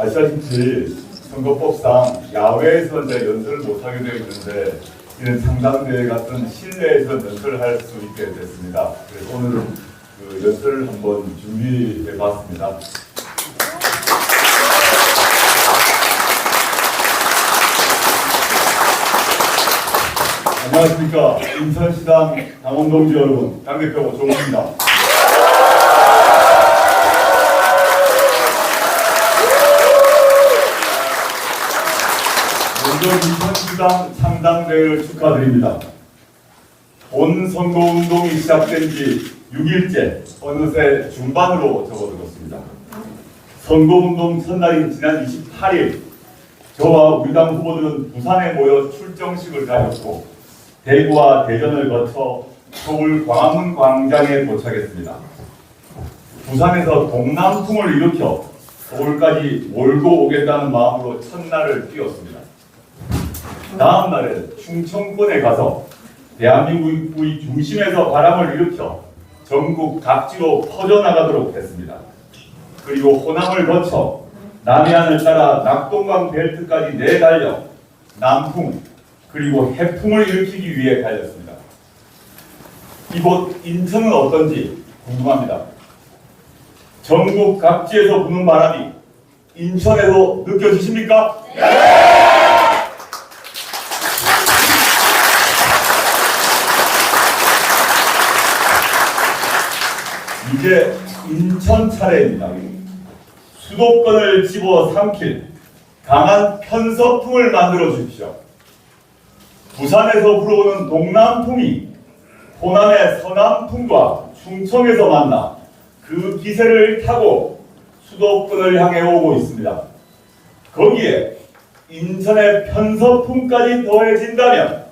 아시다시피 선거법상 야외에서 이제 연설을 못하게 되어 있는데 이런 창당대회 같은 실내에서 연설을 할 수 있게 됐습니다. 그래서 오늘은 그 연설을 한번 준비해 봤습니다. 안녕하십니까. 인천시당 당원동지 여러분, 당대표 조홍입니다. 먼저 인천시당 창당대회를 축하드립니다. 본 선거운동이 시작된 지 6일째, 어느새 중반으로 접어들었습니다. 선거운동 첫날인 지난 28일, 저와 우리 당 후보들은 부산에 모여 출정식을 가졌고 대구와 대전을 거쳐 서울 광화문 광장에 도착했습니다. 부산에서 동남풍을 일으켜 서울까지 몰고 오겠다는 마음으로 첫날을 뛰었습니다. 다음 날에 충청권에 가서 대한민국의 중심에서 바람을 일으켜 전국 각지로 퍼져나가도록 했습니다. 그리고 호남을 거쳐 남해안을 따라 낙동강 벨트까지 내달려 남풍 그리고 해풍을 일으키기 위해 달렸습니다. 이곳 인천은 어떤지 궁금합니다. 전국 각지에서 부는 바람이 인천에도 느껴지십니까? 네! 이제 인천 차례입니다. 수도권을 집어삼킬 강한 편서풍을 만들어 주십시오. 부산에서 불어오는 동남풍이 호남의 서남풍과 충청에서 만나 그 기세를 타고 수도권을 향해 오고 있습니다. 거기에 인천의 편서풍까지 더해진다면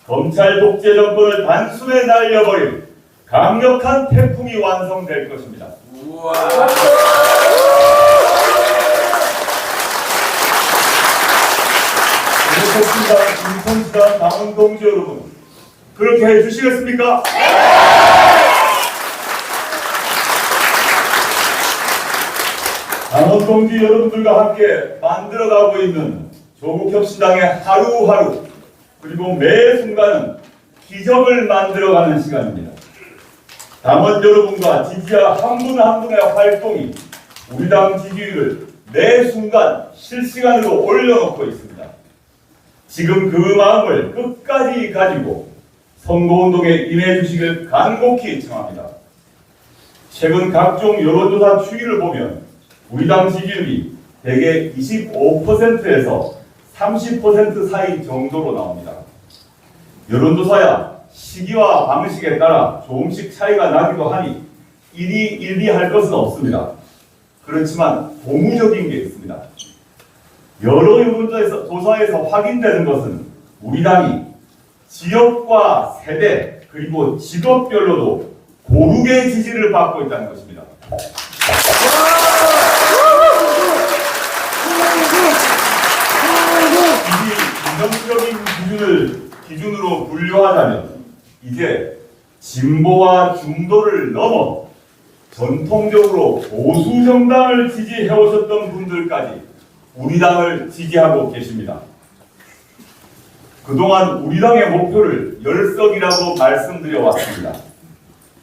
검찰 독재 정권을 단숨에 날려버릴 강력한 태풍이 완성될 것입니다. 우와. 인천시당 당원동지 여러분, 그렇게 해주시겠습니까? 네! 당원동지 여러분들과 함께 만들어가고 있는 조국혁신당의 하루하루 그리고 매 순간은 기적을 만들어가는 시간입니다. 당원 여러분과 지지자 한 분 한 분의 활동이 우리 당 지지율을 매 순간 실시간으로 올려놓고 있습니다. 지금 그 마음을 끝까지 가지고 선거운동에 임해 주시길 간곡히 청합니다. 최근 각종 여론조사 추이를 보면 우리 당 지지율이 대개 25%에서 30% 사이 정도로 나옵니다. 여론조사야 시기와 방식에 따라 조금씩 차이가 나기도 하니 일희일비할 것은 없습니다. 그렇지만 고무적인 게 있습니다. 여러 여론조사에서 확인되는 것은 우리 당이 지역과 세대 그리고 직업별로도 고르게 지지를 받고 있다는 것입니다. 이 긍정적인 기준으로 분류하자면 이제 진보와 중도를 넘어 전통적으로 보수 정당을 지지해오셨던 분들까지 우리 당을 지지하고 계십니다. 그동안 우리 당의 목표를 10석이라고 말씀드려 왔습니다.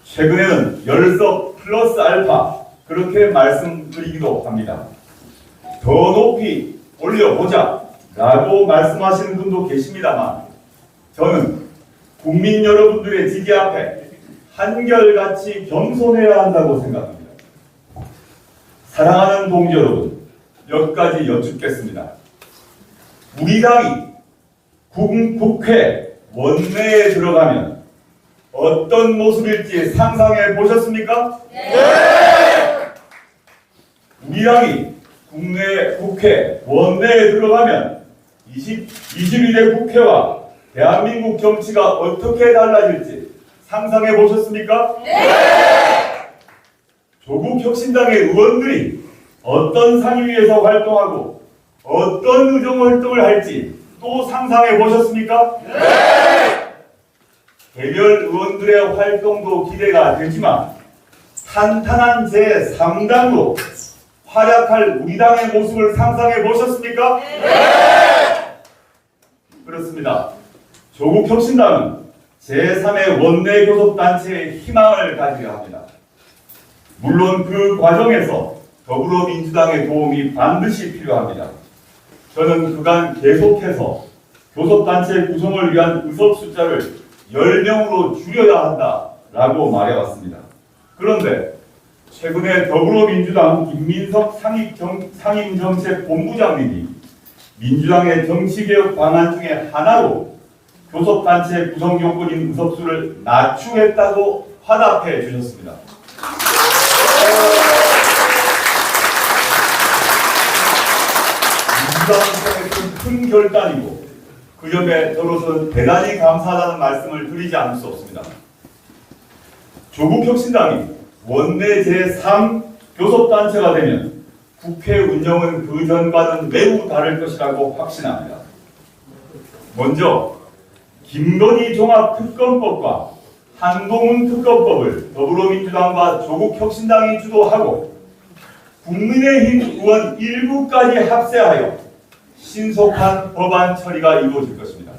최근에는 10석 플러스 알파 그렇게 말씀드리기도 합니다. 더 높이 올려보자 라고 말씀하시는 분도 계십니다만 저는 국민 여러분들의 지지 앞에 한결같이 겸손해야 한다고 생각합니다. 사랑하는 동지 여러분, 몇 가지 여쭙겠습니다. 우리 당이 국회 원내에 들어가면 어떤 모습일지 상상해 보셨습니까? 네! 우리 당이 국회 원내에 들어가면 22대 국회와 대한민국 정치가 어떻게 달라질지 상상해 보셨습니까? 네! 조국혁신당의 의원들이 어떤 상임위에서 활동하고 어떤 의정활동을 할지 또 상상해 보셨습니까? 네! 개별 의원들의 활동도 기대가 되지만 탄탄한 제3당으로 활약할 우리 당의 모습을 상상해 보셨습니까? 네! 그렇습니다. 조국혁신당은 제3의 원내 교섭단체의 희망을 가지려 합니다. 물론 그 과정에서 더불어민주당의 도움이 반드시 필요합니다. 저는 그간 계속해서 교섭단체 구성을 위한 의석 숫자를 10명으로 줄여야 한다라고 말해왔습니다. 그런데 최근에 더불어민주당 김민석 상임정책본부장님이 민주당의 정치개혁 방안 중에 하나로 교섭단체 구성 요건인 의석수를 낮추겠다고 화답해 주셨습니다. 민주당에서는 큰 결단이고 그 점에 저로서는 대단히 감사하다는 말씀을 드리지 않을 수 없습니다. 조국혁신당이 원내 제3 교섭단체가 되면 국회 운영은 그 전과는 매우 다를 것이라고 확신합니다. 먼저 김건희 종합특검법과 한동훈 특검법을 더불어민주당과 조국혁신당이 주도하고 국민의힘 의원 일부까지 합세하여 신속한 법안 처리가 이루어질 것입니다.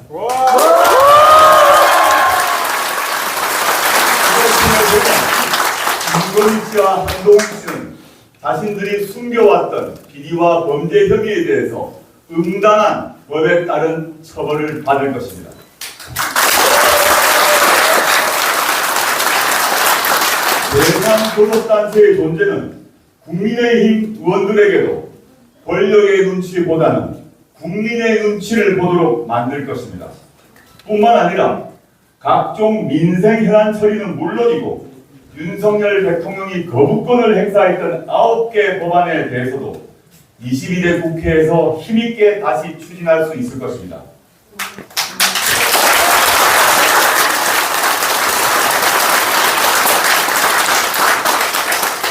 김건희 씨와 한동훈 씨는 자신들이 숨겨왔던 비리와 범죄 혐의에 대해서 응당한 법에 따른 처벌을 받을 것입니다. 제3교섭단체의 존재는 국민의힘 의원들에게도 권력의 눈치보다는 국민의 눈치를 보도록 만들 것입니다. 뿐만 아니라 각종 민생 현안 처리는 물론이고 윤석열 대통령이 거부권을 행사했던 9개 법안에 대해서도 22대 국회에서 힘있게 다시 추진할 수 있을 것입니다.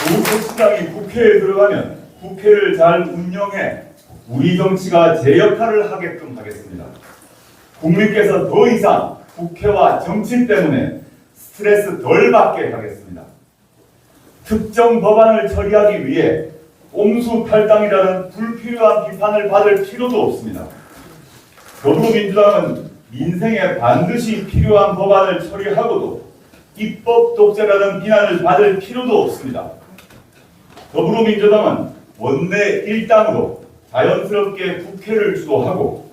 조국혁신당이 국회에 들어가면 국회를 잘 운영해 우리 정치가 제 역할을 하게끔 하겠습니다. 국민께서 더 이상 국회와 정치 때문에 스트레스 덜 받게 하겠습니다. 특정 법안을 처리하기 위해 꼼수 탈당이라는 불필요한 비판을 받을 필요도 없습니다. 더불어민주당은 민생에 반드시 필요한 법안을 처리하고도 입법 독재라는 비난을 받을 필요도 없습니다. 더불어민주당은 원내 1당으로 자연스럽게 국회를 주도하고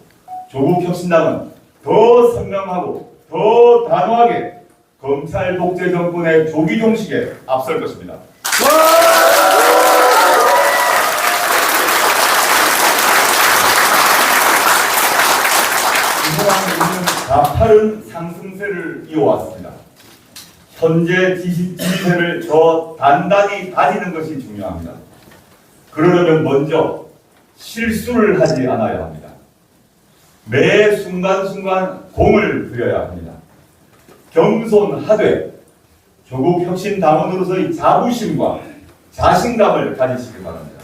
조국혁신당은 더 선명하고 더 단호하게 검찰 독재 정권의 조기 종식에 앞설 것입니다. 그동안 우리는 가파른 상승세를 이어왔습니다. 현재 지지세를 더 단단히 다지는 것이 중요합니다. 그러려면 먼저 실수를 하지 않아야 합니다. 매 순간순간 공을 들여야 합니다. 겸손하되 조국혁신당원으로서의 자부심과 자신감을 가지시기 바랍니다.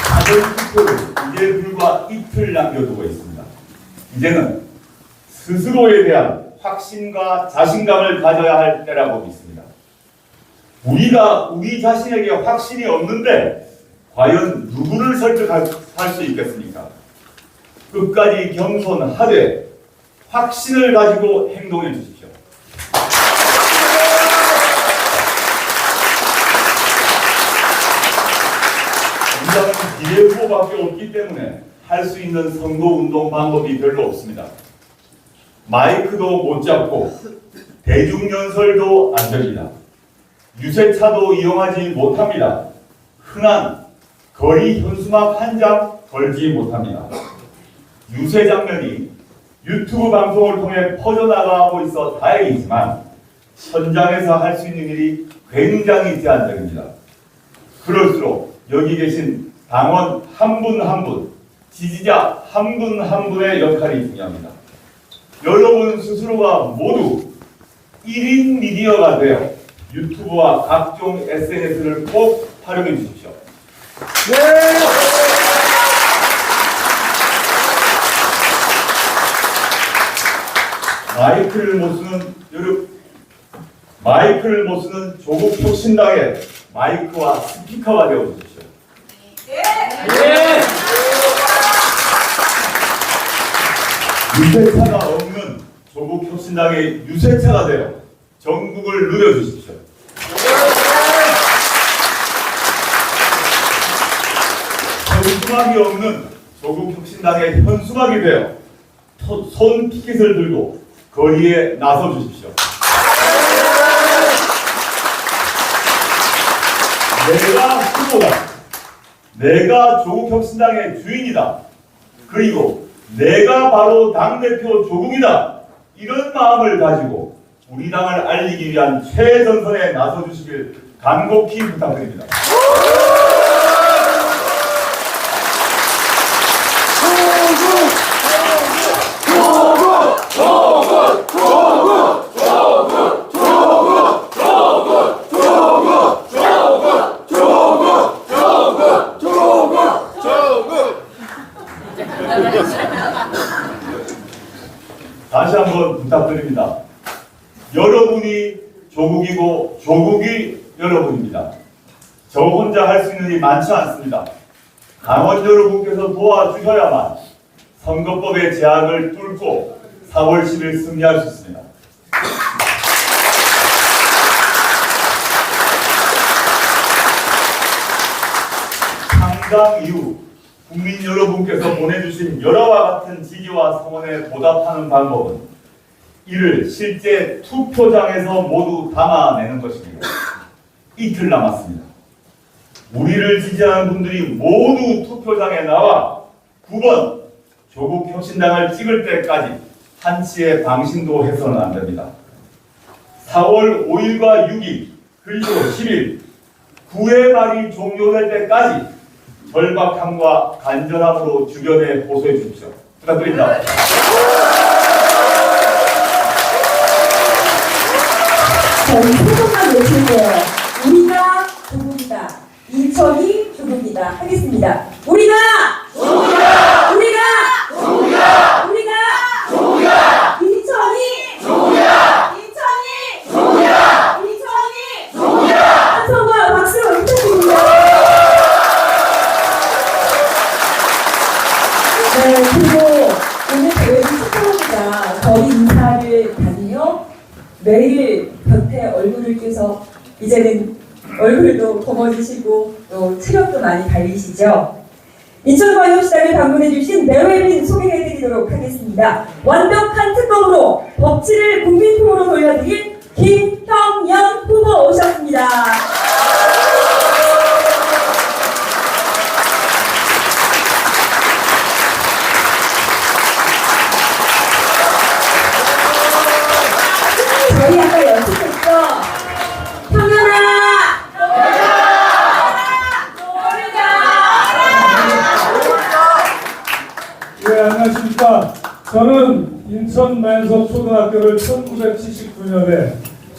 사전 투표를 이제 불과 이틀 남겨두고 있습니다. 이제는 스스로에 대한 확신과 자신감을 가져야 할 때라고 믿습니다. 우리가 우리 자신에게 확신이 없는데 과연 누구를 설득할 수 있겠습니까? 끝까지 겸손하되 확신을 가지고 행동해 주십시오. 당장은 비례후보밖에 없기 때문에 할 수 있는 선거운동 방법이 별로 없습니다. 마이크도 못 잡고 대중연설도 안 됩니다. 유세차도 이용하지 못합니다. 흔한 거리 현수막 한 장 걸지 못합니다. 유세 장면이 유튜브 방송을 통해 퍼져나가고 있어 다행이지만 현장에서 할 수 있는 일이 굉장히 제한적입니다. 그럴수록 여기 계신 당원 한 분 한 분, 지지자 한 분 한 분의 역할이 중요합니다. 여러분 스스로가 모두 1인 미디어가 되어 유튜브와 각종 SNS를 꼭 활용해 주십시오. 네. 마이크를 못 쓰는 마이크를 못 쓰는 조국 혁신당의 마이크와 스피커가 되어 주십시오. 유세차가 없는 조국 혁신당의 유세차가 되어 전국을 누려주십시오. 현수막이 없는 조국 혁신당의 현수막이 되어 손 피켓을 들고 거리에 나서 주십시오. 내가 후보다. 내가 조국 혁신당의 주인이다. 그리고 내가 바로 당대표 조국이다. 이런 마음을 가지고 우리 당을 알리기 위한 최전선에 나서 주시길 간곡히 부탁드립니다. 다시 한번 부탁드립니다. 여러분이 조국이고 조국이 여러분입니다. 저 혼자 할 수 있는 일이 많지 않습니다. 당원 여러분께서 도와주셔야만 선거법의 제약을 뚫고 4월 10일 승리할 수 있습니다. 창당 이후 국민 여러분께서 보내주신 여러와 같은 지지와 성원에 보답하는 방법은 이를 실제 투표장에서 모두 담아내는 것입니다. 이틀 남았습니다. 우리를 지지하는 분들이 모두 투표장에 나와 9번 조국 혁신당을 찍을 때까지 한치의 방심도 해서는 안 됩니다. 4월 5일과 6일 그리고 10일 9회 말이 종료될 때까지 절박함과 간절함으로 주변에 보소해 주십시오. 부탁드립니다. 저희 소속만 외칠게요. 우리가 조국이다. 인천이 조국이다. 하겠습니다. 우리가 조국이다. 우리가 조국이다. 우리가 조국이다. 인천이 조국이다. 인천이 조국이다. 인천이 조국이다. 한성과 박수로 부탁드립니다. 네, 그리고 오늘 대회는 축하합니다. 거리 인사를 다니며 매일 곁에 얼굴을 껴서 이제는 얼굴도 검어지시고 또 체력도 많이 달리시죠. 인천광역시장을 방문해주신 내외빈 소개해드리도록 하겠습니다. 완벽한 특검으로 법치를 국민품으로 돌려드릴 김형연 후보 오셨습니다. 저희 아까 연습했죠? 형연아! 네, 안녕하십니까. 저는 인천 만석초등학교를 1979년에,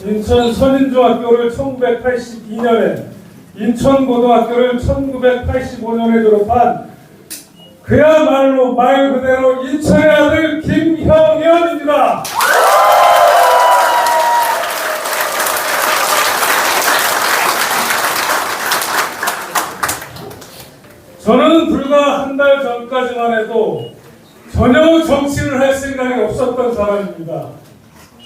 인천 선인중학교를 1982년에, 인천고등학교를 1985년에 졸업한 그야말로 말 그대로 인천의 아들 김형연입니다. 저는 불과 한 달 전까지만 해도 전혀 정치를 할 생각이 없었던 사람입니다.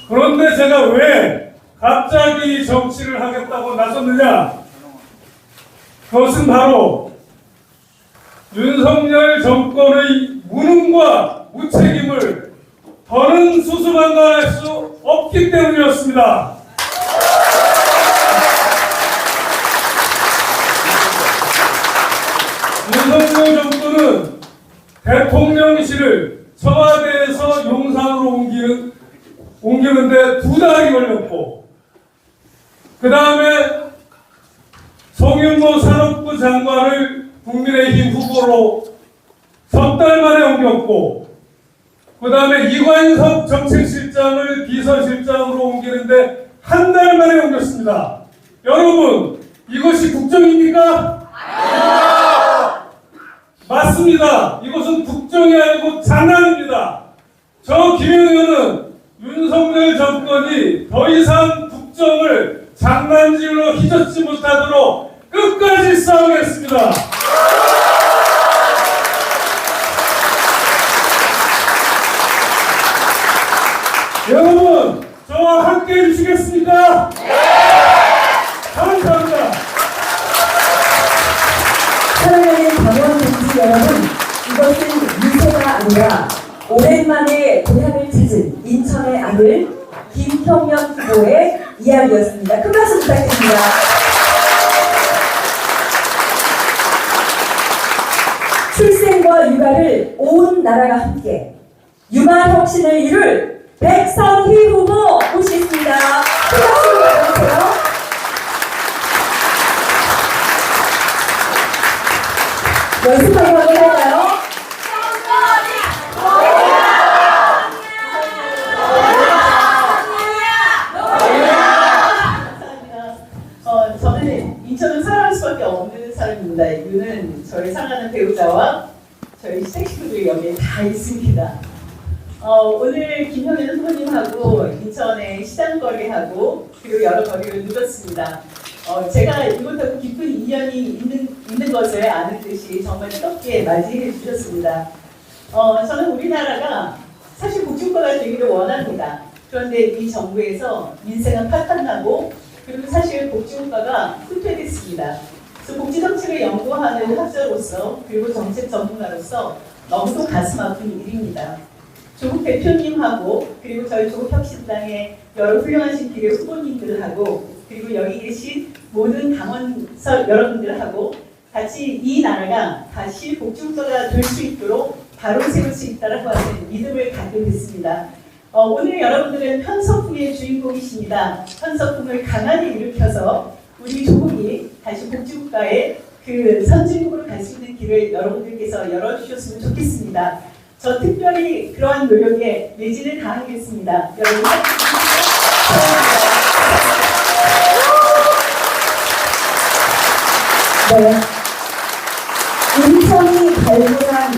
그런데 제가 왜 갑자기 정치를 하겠다고 나섰느냐? 그것은 바로 윤석열 정권의 무능과 무책임을 더는 수수방관할 수 없기 때문이었습니다. 윤석열 정부는 대통령실을 청와대에서 용산으로 옮기는데 2달이 걸렸고, 그 다음에 송윤모 산업부 장관을 국민의힘 후보로 석 달 만에 옮겼고, 그 다음에 이관섭 정책실장을 비서실장으로 옮기는데 1달 만에 옮겼습니다. 여러분, 이것이 국정입니까? 맞습니다. 이것은 국정이 아니고 장난입니다. 저 김영현은 윤석열 정권이 더 이상 국정을 장난질로 휘젓지 못하도록 끝까지 싸우겠습니다. 여러분, 저와 함께 해주시겠습니까? 네! 감사합니다. 사랑하는 강원 동지 여러분, 이것은 유세가 아니라 오랜만에 고향을 찾은 인천의 아들 김형현 후보의 이야기였습니다. 큰 박수 부탁드립니다. 출생과 육아를 온 나라가 함께 육아 혁신을 이룰 백선희 후보 모시겠습니다. 큰 박수 부탁드려요. 연습 한번 할까요? 저는 인천을 사랑할 수밖에 없는 사람입니다. 이유는 저희 사랑하는 배우자와 저희 시댁식구들이 여기에 다 있습니다. 오늘 김형현 후보님하고 인천의 시장거리하고 그리고 여러 거리를 누볐습니다. 제가 이곳하고 깊은 인연이 있는 것을 아는 듯이 정말 뜨겁게 맞이해 주셨습니다. 저는 우리나라가 사실 복지국가가 되기를 원합니다. 그런데 이 정부에서 민생은 파탄나고 그리고 사실 복지국가가 후퇴됐습니다. 그래서 복지정책을 연구하는 학자로서 그리고 정책 전문가로서 너무도 가슴 아픈 일입니다. 조국 대표님하고 그리고 저희 조국혁신당의 여러 훌륭하신 비례 후보님들하고 그리고 여기 계신 모든 당원서 여러분들하고 같이 이 나라가 다시 복지국가가 될 수 있도록 바로 세울 수 있다고 하는 믿음을 갖게 됐습니다. 오늘 여러분들은 편서풍의 주인공이십니다. 편서풍을 강하게 일으켜서 우리 조국이 다시 복지국가의 그 선진국으로 갈 수 있는 길을 여러분들께서 열어주셨으면 좋겠습니다. 저 특별히 그러한 노력에 내진을 다하겠습니다. 여러분 네. 인천이 발굴한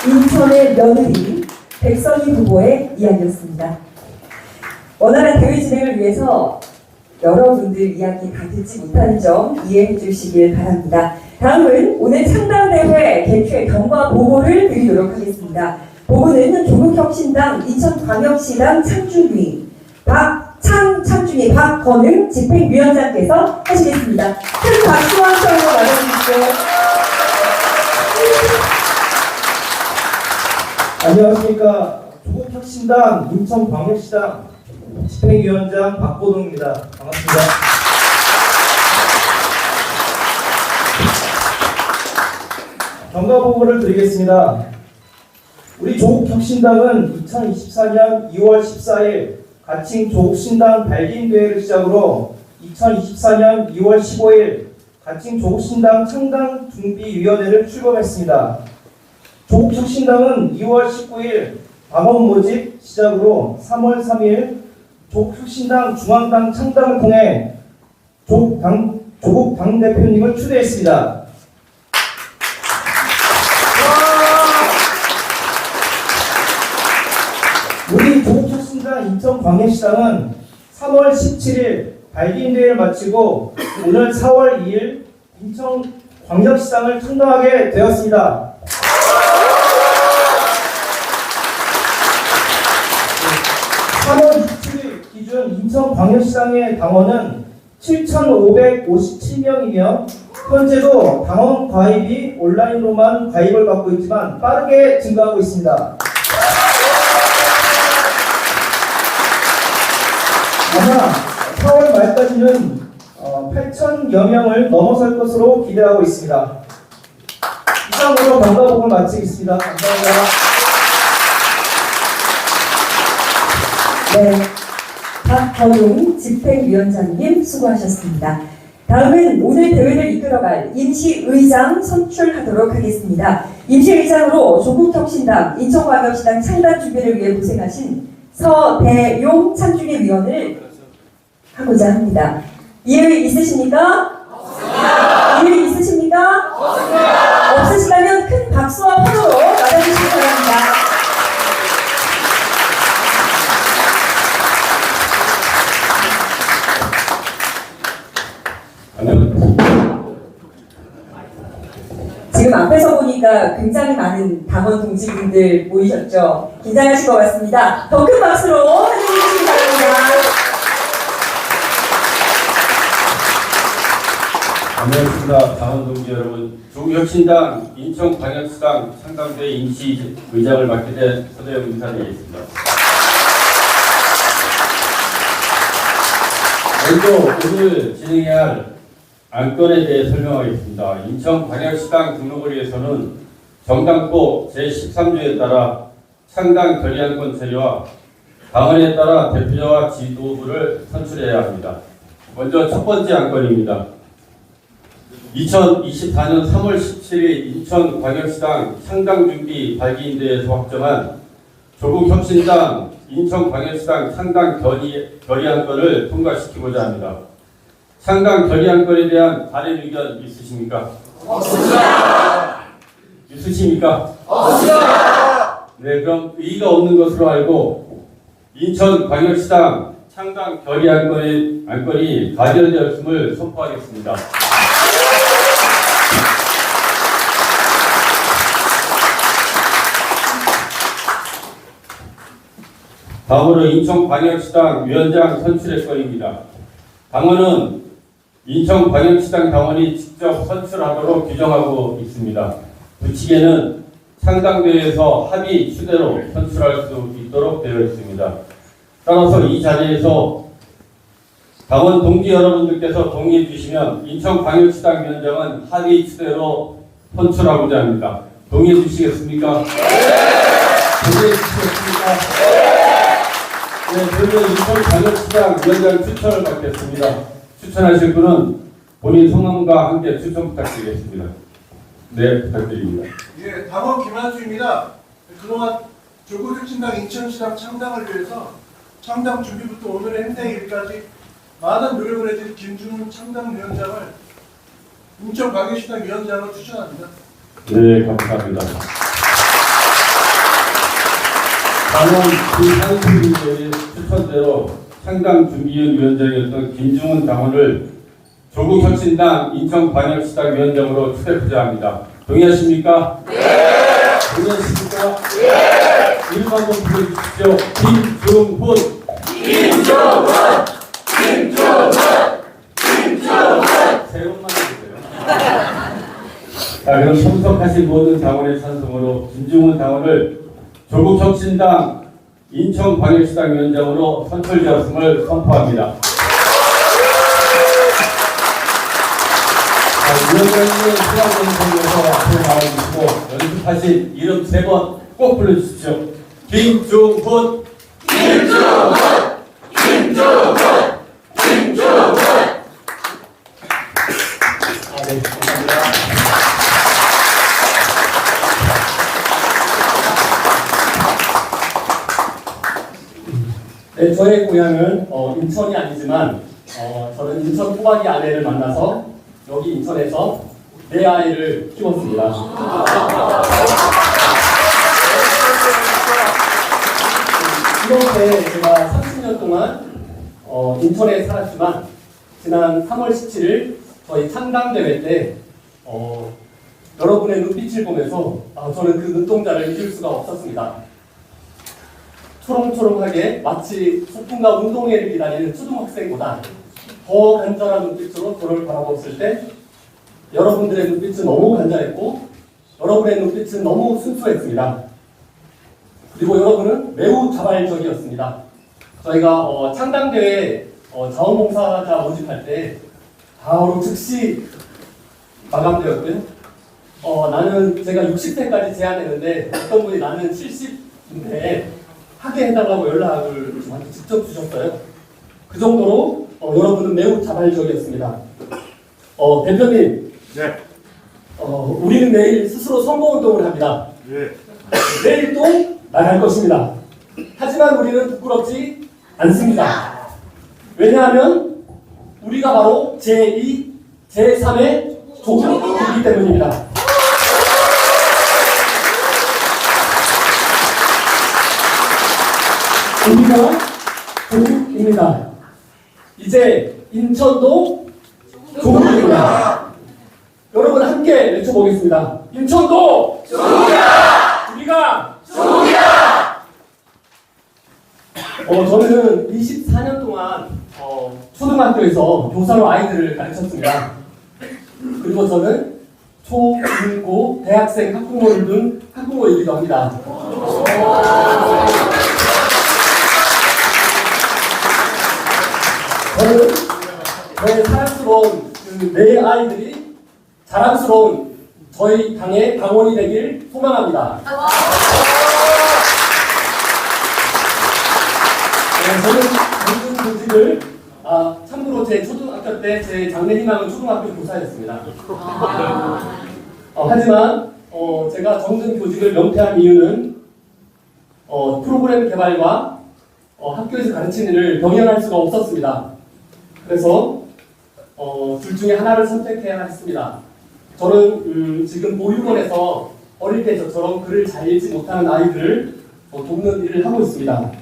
인천의 며느리 백선희 후보의 이야기였습니다. 원활한 대회 진행을 위해서 여러분들 이야기 다 듣지 못하는 점 이해해 주시길 바랍니다. 다음은 오늘 창당대회 개최 경과 보고를 드리도록 하겠습니다. 보고는 조국혁신당 인천광역시당 창준위 창준위 박건응 집행위원장께서 하시겠습니다. 큰 박수와 청으로 맞아주십시오. 안녕하십니까. 조국혁신당 인천광역시당 집행위원장 박고동입니다. 반갑습니다. 경과보고를 드리겠습니다. 우리 조국혁신당은 2024년 2월 14일 가칭 조국신당 발기인대회를 시작으로 2024년 2월 15일 가칭 조국신당 창당준비위원회를 출범했습니다. 조국혁신당은 2월 19일 당원 모집 시작으로 3월 3일 조국혁신당 중앙당 창당을 통해 조국 당대표님을 추대했습니다. 우리 조국혁신당 인천광역시당은 3월 17일 발기인대회를 마치고 오늘 4월 2일 인천광역시당을 창당하게 되었습니다. 3월 27일 기준 인천광역시당의 당원은 7,557명이며 현재도 당원 가입이 온라인으로만 가입을 받고 있지만 빠르게 증가하고 있습니다. 아마 4월 말까지는 8,000여 명을 넘어설 것으로 기대하고 있습니다. 이상으로 경과보고를 마치겠습니다. 감사합니다. 네, 박건웅 집행위원장님 수고하셨습니다. 다음은 오늘 대회를 이끌어갈 임시의장 선출하도록 하겠습니다. 임시의장으로 조국혁신당 인천광역시당 창당 준비를 위해 고생하신 서대용 창준위 위원을 하고자 합니다. 이의 있으십니까? 없습니다. 이의 있으십니까? 없습니다. 없으시다면 큰 박수와 환호로 맞아주시기 바랍니다. 지금 앞에서 보니까 굉장히 많은 당원 동지분들 모이셨죠. 긴장하실 것 같습니다. 더 큰 박수로 환영해 주시기 바랍니다. 안녕하십니까. 당원 동지 여러분. 조국혁신당 인천광역시당 창당대 임시의장을 맡게 된 서대영 인사드리겠습니다. 먼저 오늘 진행해야 할 안건에 대해 설명하겠습니다. 인천광역시당 등록을위해서는 정당법 제13조에 따라 창당 결의안건 처리와 당헌에 따라 대표자와 지도부를 선출해야 합니다. 먼저 첫 번째 안건입니다. 2024년 3월 17일 인천광역시당 창당준비 발기인대에서 확정한 조국혁신당 인천광역시당 창당 결의안건을 통과시키고자 합니다. 창당 결의안건에 대한 다른 의견 있으십니까? 없습니다. 있으십니까? 없습니다. 네, 그럼 의의가 없는 것으로 알고 인천광역시당 창당 결의안건이 가결되었음을 선포하겠습니다. 다음으로 인천광역시당 위원장 선출의 건입니다. 당원은 인천광역시당 당원이 직접 선출하도록 규정하고 있습니다. 부칙에는 창당대회에서 합의 추대로 선출할 수 있도록 되어 있습니다. 따라서 이 자리에서 당원 동지 여러분들께서 동의해 주시면 인천광역시당 위원장은 합의 추대로 선출하고자 합니다. 동의해 주시겠습니까? 동의해 주시겠습니까? 네, 그러면 인천광역시당 위원장 추천을 받겠습니다. 추천하실 분은 본인 성함과 함께 추천 부탁드리겠습니다. 네, 부탁드립니다. 예, 당원 김한수입니다. 그동안 조국혁신당 인천시당 창당을 위해서 창당 준비부터 오늘의 행사 일까지 많은 노력을 해준 김준훈 창당위원장을 인천광역시당 위원장으로 추천합니다. 네, 감사합니다. 당원 김한수님의 추천대로 창당준비위원 위원장이었던 김중훈 당원을 조국혁신당 인천광역시당 위원장으로 추대하고자 합니다. 동의하십니까? 네. 동의하십니까? 네. 이름 한번 불러주십시오. 김중훈. 김중훈. 김중훈. 김중훈. 세 번만 해주세요. 자, 그럼 참석하신 모든 당원의 찬성으로 김중훈 당원을 조국혁신당 인천광역시당 위원장으로 선출되었음을 선포합니다. 위원장님은 시간정성에서 앞으로 나와주시고 연습하신 이름 3번 꼭 불러주십시오. 김중훈, 김중훈, 김중훈, 김중훈. 네, 감사합니다. 네, 저의 고향은 인천이 아니지만 저는 인천 토박이 아내를 만나서 여기 인천에서 내 아이를 키웠습니다. 이렇게 제가 30년 동안 인천에 살았지만 지난 3월 17일 저희 창당대회 때 여러분의 눈빛을 보면서 저는 그 눈동자를 잊을 수가 없었습니다. 초롱초롱하게 마치 소풍과 운동회를 기다리는 초등학생보다 더 간절한 눈빛으로 저를 바라봤을 때 여러분들의 눈빛은 너무 간절했고 여러분의 눈빛은 너무 순수했습니다. 그리고 여러분은 매우 자발적이었습니다. 저희가 창당대회 자원봉사자 모집할 때 바로 즉시 마감되었고요. 나는 제가 60세까지 제안했는데 어떤 분이 나는 70인데 하게 해달라고 연락을 저한테 직접 주셨어요. 그 정도로 여러분은 매우 자발적이었습니다. 대표님, 네. 우리는 내일 스스로 선거운동을 합니다. 예. 내일 또 나갈 것입니다. 하지만 우리는 부끄럽지 않습니다. 왜냐하면 우리가 바로 제2, 제3의 조국이기 때문입니다. 우리가 조국입니다. 이제 인천도 조국입니다. 있습니다. 여러분 함께 외쳐보겠습니다. 인천도 좋으다! 우리가 좋으다! 저는 24년 동안 초등학교에서 교사로 아이들을 가르쳤습니다. 그리고 저는 초, 중, 고, 대학생 학부모를 둔 학부모이기도 합니다. 저는 저의 사랑스러운 내 아이들이 자랑스러운 저희 당의 당원이 되길 소망합니다. 저는 모든 교직을 참고로 제 초등학교 때 제 장래 희망은 초등학교 교사였습니다. 하지만 제가 정든 교직을 명퇴한 이유는 프로그램 개발과 학교에서 가르치는 일을 병행할 수가 없었습니다. 그래서 둘 중에 하나를 선택해야 했습니다. 저는 지금 보육원에서 어릴 때 저처럼 글을 잘 읽지 못하는 아이들을 돕는 일을 하고 있습니다.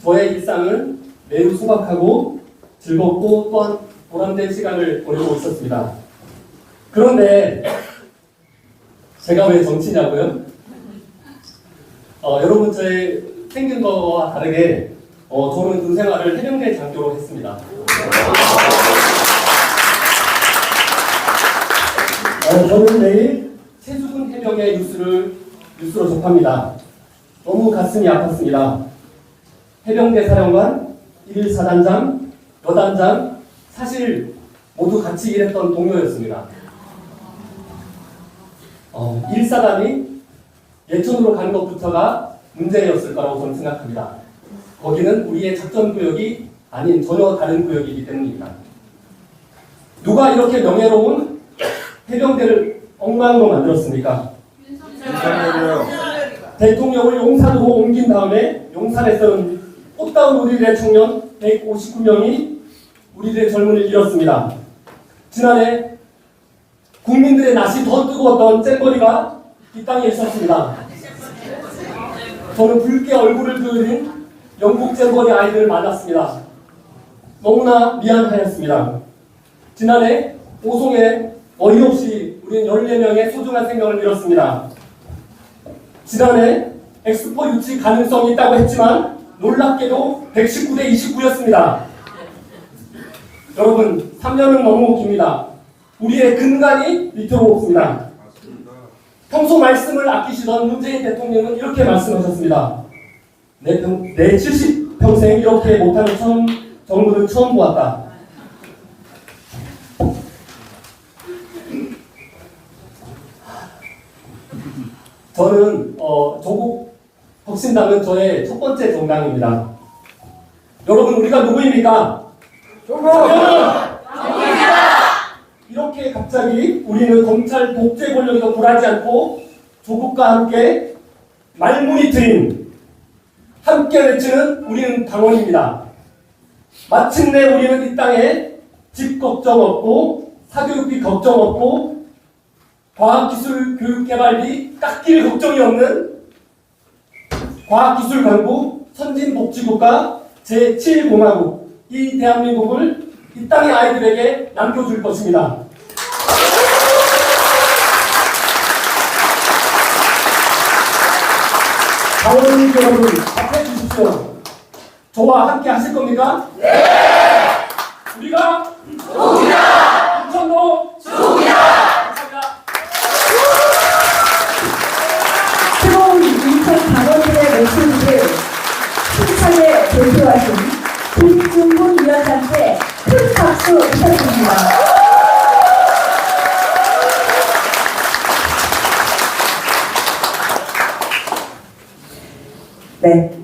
저의 일상은 매우 소박하고 즐겁고 또한 보람된 시간을 보내고 있었습니다. 그런데 제가 왜 정치냐고요? 여러분 저의 생긴 거와 다르게 저는 군 생활을 해병대 장교로 했습니다. 저는 매일 최수근 해병의 뉴스로 접합니다. 너무 가슴이 아팠습니다. 해병대 사령관, 1사단장, 여단장, 사실 모두 같이 일했던 동료였습니다. 1사단이 예천으로 가는 것부터가 문제였을 거라고 저는 생각합니다. 거기는 우리의 작전구역이 아닌 전혀 다른 구역이기 때문입니다. 누가 이렇게 명예로운 해병대를 엉망으로 만들었습니까? 대통령을 용산으로 옮긴 다음에 용산에서는 꽃다운 우리들의 청년 159명이 우리들의 젊음을 잃었습니다. 지난해 국민들의 낯이 더 뜨거웠던 잼버리가 이 땅에 있었습니다. 저는 붉게 얼굴을 그린 영국 잼버리 아이들을 만났습니다. 너무나 미안하였습니다. 지난해 오송에 어이없이 우리는 14명의 소중한 생명을 잃었습니다. 지난해 엑스포 유치 가능성이 있다고 했지만 놀랍게도 119대 29였습니다. 여러분 3년은 너무 깁니다. 우리의 근간이 위태롭습니다. 평소 말씀을 아끼시던 문재인 대통령은 이렇게 말씀하셨습니다. 내 70평생 이렇게 못하는 정부는 처음 보았다. 저는 조국 혁신당은 저의 첫 번째 정당입니다. 여러분 우리가 누구입니까? 이렇게 갑자기 우리는 검찰 독재 권력에도 굴하지 않고 조국과 함께 말문이 트인 함께 외치는 우리는 당원입니다. 마침내 우리는 이 땅에 집 걱정 없고 사교육비 걱정 없고 과학기술 교육개발비 깎일 걱정이 없는 과학기술강국 선진복지국가 제7공화국 이 대한민국을 이 땅의 아이들에게 남겨줄 것입니다. 당원 여러분 답해 주십시오. 저와 함께 하실 겁니까? 네! 우리가 좋습니다! 인천도 좋습니다! 감사합니다. 새로운 인천 당원들의 목소리를 힘차게 대표하신 김중훈 위원장께 큰 박수 부탁드립니다. 네.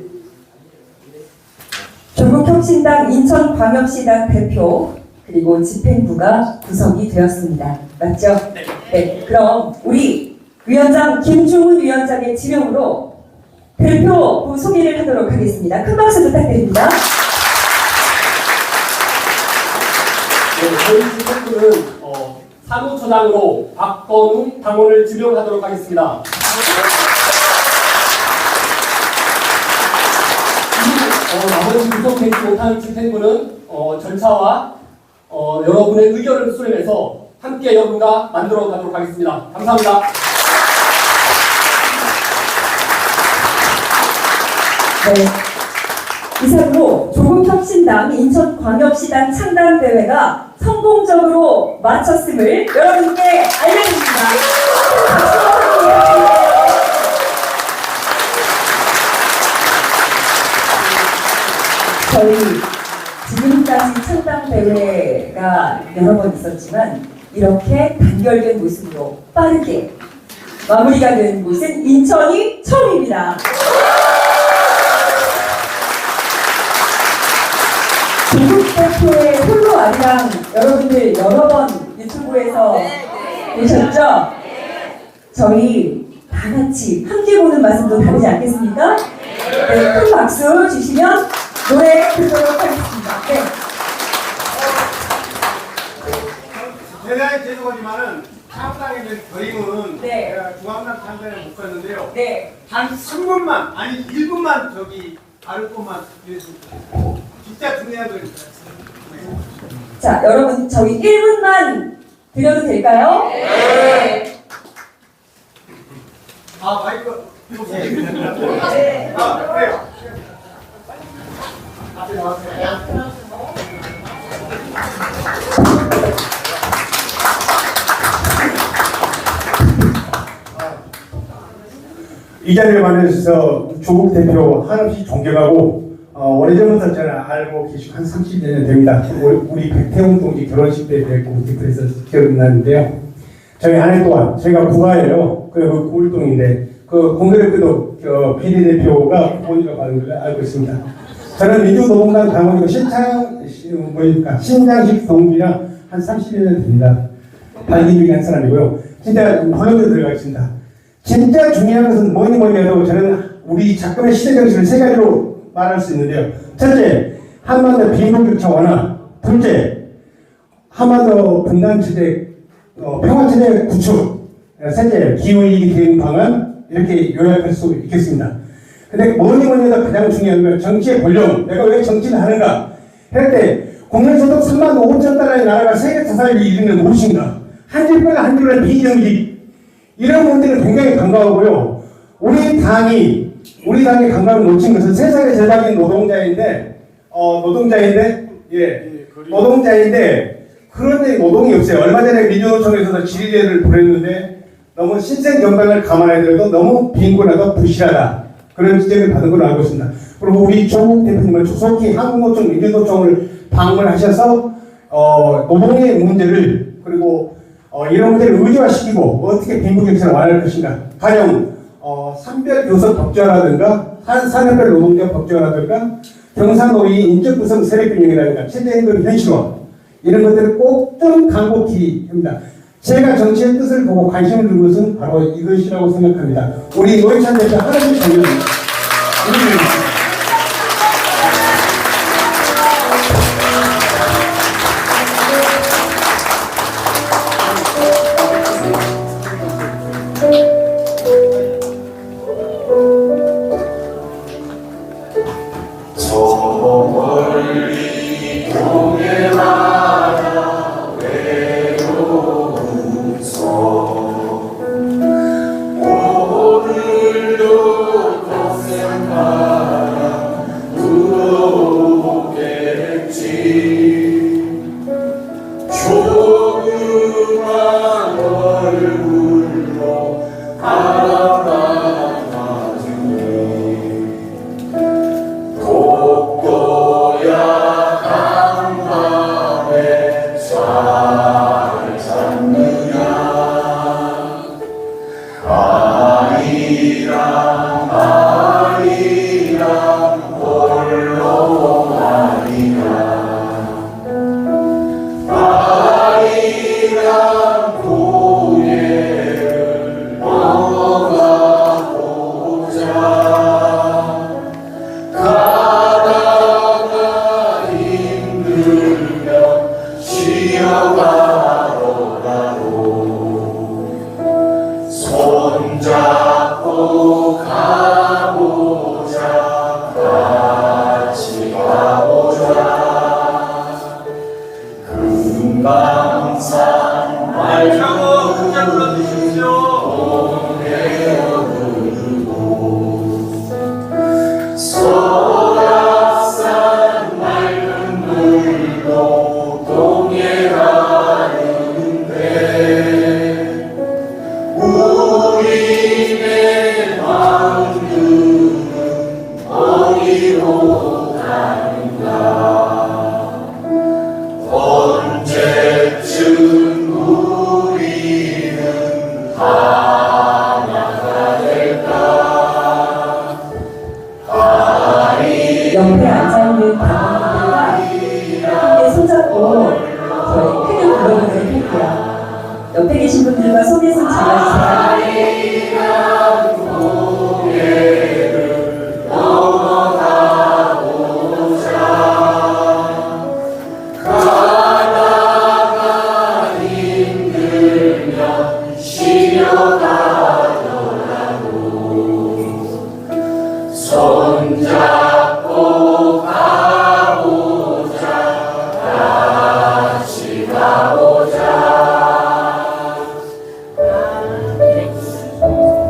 조국혁신당 인천광역시당 대표 그리고 집행부가 구성이 되었습니다. 맞죠? 네. 그럼 우리 위원장 김중훈 위원장의 지명으로 대표부 소개를 하도록 하겠습니다. 큰 박수 부탁드립니다. 네, 저희 집행부는 사무처장으로 박건웅 당원을 지명하도록 하겠습니다. 나머지 구성되지 못한 집행부는 절차와 여러분의 의견을 수렴해서 함께 여러분과 만들어 가도록 하겠습니다. 감사합니다. 네. 이상으로 조국혁신당 인천광역시당 창당대회가 성공적으로 마쳤음을 여러분께 알려드립니다. 저희 지금까지 창당대회가 여러 번 있었지만 이렇게 단결된 모습으로 빠르게 마무리가 된 곳은 인천이 처음입니다. 조국 대표의 홀로 아리랑 여러분들 여러 번 유튜브에서 보셨죠? 저희 다 같이 함께 보는 맛은 다르지 않겠습니까? 네, 큰 박수 주시면 노래 듣도록 하겠습니다. 네. 대단히 죄송하지만은 창당에 대한 결의문 네. 제가 중앙당 창당에 못 갔는데요. 네. 단 3분만 아니 1분만 저기 다를 것만 드리겠습니다. 진짜 중요한 거니까. 자, 여러분 저희 1분만 드려도 될까요? 네. 아 마이크 보세요. 아 그래요. 앞에 나와주세요. 이 자리를 마련해주셔서 조국 대표 한없이 존경하고 오래전부터 저는 알고 계시고 한 30년 됩니다. 우리 백태웅 동지 결혼식 때 뵙고 그래서 기억나는데요. 저희 한 해 동안 저희가 부가예요. 그 구울동인데 그 공교롭게도 비례대표가 본의가 받은 걸 알고 있습니다. 저는 민주노동당 당원이고 신장식 동지랑 한 30년 됩니다. 단기 중에 한 사람이고요. 진짜 본론으로 들어가겠습니다. 진짜 중요한 것은 뭐니 해도 저는 우리 작품의 시대 정신을 세 가지로 말할 수 있는데요. 첫째, 한반도 비무기차 완화. 둘째, 한반도 분단체제 평화체제 구축. 셋째, 기후위기 대응 방안. 이렇게 요약할 수 있겠습니다. 근데 뭐니 해도 가장 중요한 건 정치의 권력. 내가 왜 정치를 하는가? 할 때 국민소득 3만 5천 달러의 나라가 세계 자살을 이루는 무엇인가? 한 집과 한 집을 비정직. 이런 문제는 굉장히 반가우고요. 우리 당이 강감을 놓친 것은 세상의 제작인 노동자인데 그런데 노동이 없어요. 얼마 전에 민주노총에서도 질의를 보냈는데 너무 신생정당을 감안해도 너무 빈곤하고 부실하다. 그런 지적을 받은 걸로 알고 있습니다. 그리고 우리 조국 대표님은 조속히 한국노총, 민주노총을 방문하셔서 노동의 문제를 그리고 이런 문제를 의제화시키고 어떻게 빈부격차를 완화할 것인가. 가령 산별교섭 법제화라든가 산업별 노동자 법제화라든가 경상노위 인적구성 세력균형이라든가 최저임금 현실화 이런 것들을 꼭 좀 강곡히 합니다. 제가 정치의 뜻을 보고 관심을 둔 것은 바로 이것이라고 생각합니다. 우리 노회찬 대표 하나님 장면입니다. 금강산 알차고 크게 불러주십시오. 옆에 앉아있는 당원들과 함께 손잡고 저희 크게 불러보도록 할게요. 옆에 계신 분들과 손에 손 잡아주세요.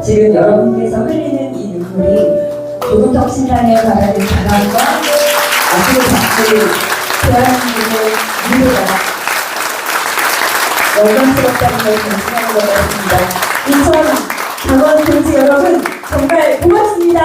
지금 여러분께서 흘리는 이 눈물이 조국혁 신당에 바라는 바람과 앞으로 잡을 대한민국의 미래가 영광스럽다는 걸 전승하는 것 같습니다. 인천 당원 동지 여러분 정말 고맙습니다.